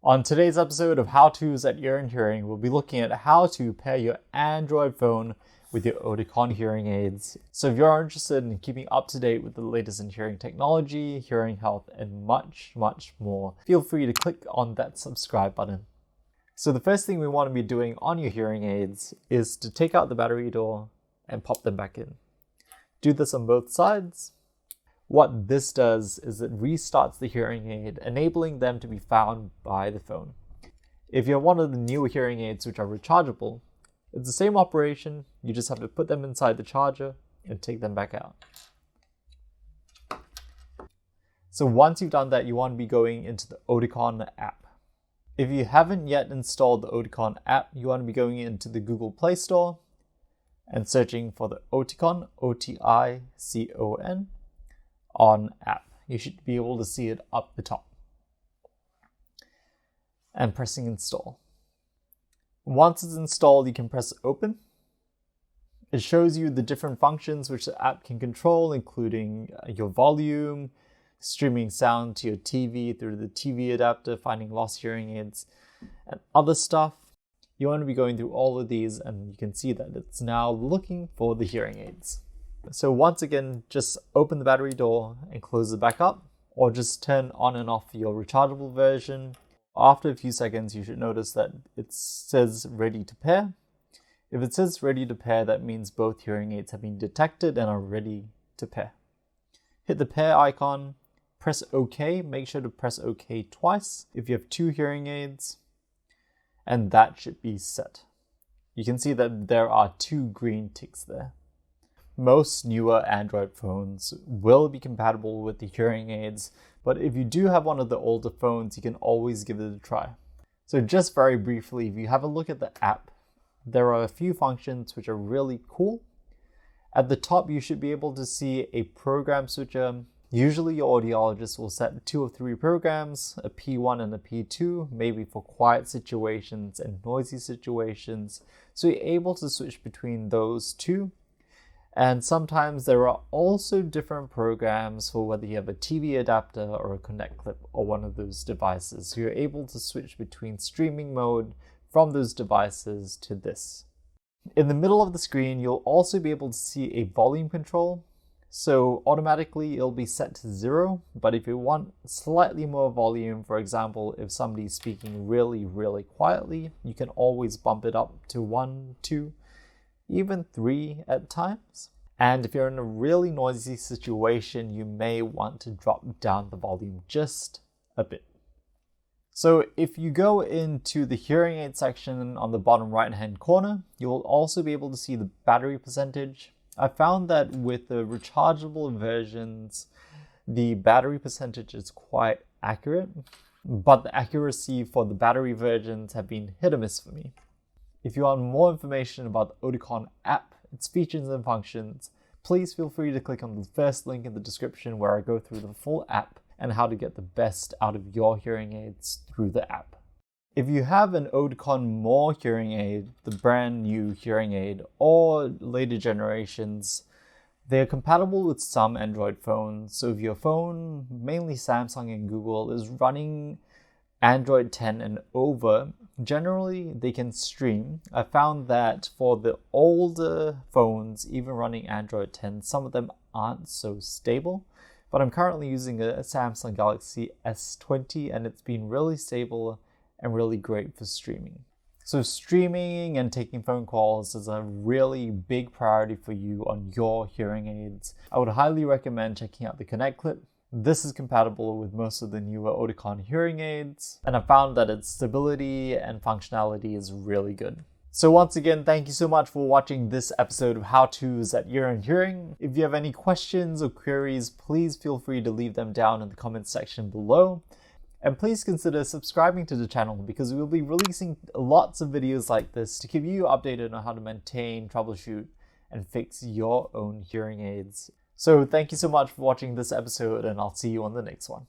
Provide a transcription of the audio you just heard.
On today's episode of How To's at Ear and Hearing, we'll be looking at how to pair your Android phone with your Oticon hearing aids. So if you're interested in keeping up to date with the latest in hearing technology, hearing health, and much, much more, feel free to click on that subscribe button. So the first thing we want to be doing on your hearing aids is to take out the battery door and pop them back in. Do this on both sides. What this does is it restarts the hearing aid, enabling them to be found by the phone. If you have one of the newer hearing aids which are rechargeable, it's the same operation, you just have to put them inside the charger and take them back out. So once you've done that, you want to be going into the Oticon app. If you haven't yet installed the Oticon app, you want to be going into the Google Play Store and searching for the Oticon, Oticon, on app. You should be able to see it up the top. And pressing install. Once it's installed, you can press open. It shows you the different functions which the app can control, including your volume, streaming sound to your TV through the TV adapter, finding lost hearing aids, and other stuff. You want to be going through all of these, and you can see that it's now looking for the hearing aids. So once again, just open the battery door and close it back up, or just turn on and off your rechargeable version. After a few seconds, you should notice that it says ready to pair. If it says ready to pair, that means both hearing aids have been detected and are ready to pair. Hit the pair icon, press OK. Make sure to press OK twice if you have two hearing aids, and that should be set. You can see that there are two green ticks there. Most newer Android phones will be compatible with the hearing aids, but if you do have one of the older phones, you can always give it a try. So just very briefly, if you have a look at the app, there are a few functions which are really cool. At the top, you should be able to see a program switcher. Usually your audiologist will set 2 or 3 programs, a P1 and a P2, maybe for quiet situations and noisy situations. So you're able to switch between those two. And sometimes there are also different programs for whether you have a TV adapter or a connect clip or one of those devices. So you're able to switch between streaming mode from those devices to this. In the middle of the screen, you'll also be able to see a volume control. So automatically it'll be set to 0, but if you want slightly more volume, for example, if somebody's speaking really, really quietly, you can always bump it up to 1, 2, even 3 at times. And if you're in a really noisy situation, you may want to drop down the volume just a bit. So if you go into the hearing aid section on the bottom right hand corner, you will also be able to see the battery percentage. I found that with the rechargeable versions, the battery percentage is quite accurate, but the accuracy for the battery versions have been hit or miss for me. If you want more information about the Oticon app, its features and functions, please feel free to click on the first link in the description where I go through the full app and how to get the best out of your hearing aids through the app. If you have an Oticon More hearing aid, the brand new hearing aid, or later generations, they are compatible with some Android phones. So if your phone, mainly Samsung and Google, is running Android 10 and over, generally they can stream. I found that for the older phones, even running Android 10, some of them aren't so stable. But I'm currently using a Samsung Galaxy S20 and it's been really stable and really great for streaming. So streaming and taking phone calls is a really big priority for you on your hearing aids. I would highly recommend checking out the Connect clip. This is compatible with most of the newer Oticon hearing aids, and I found that its stability and functionality is really good. So once again, thank you so much for watching this episode of How To's at Ear and Hearing. If you have any questions or queries, please feel free to leave them down in the comments section below. And please consider subscribing to the channel because we will be releasing lots of videos like this to keep you updated on how to maintain, troubleshoot, and fix your own hearing aids. So thank you so much for watching this episode, and I'll see you on the next one.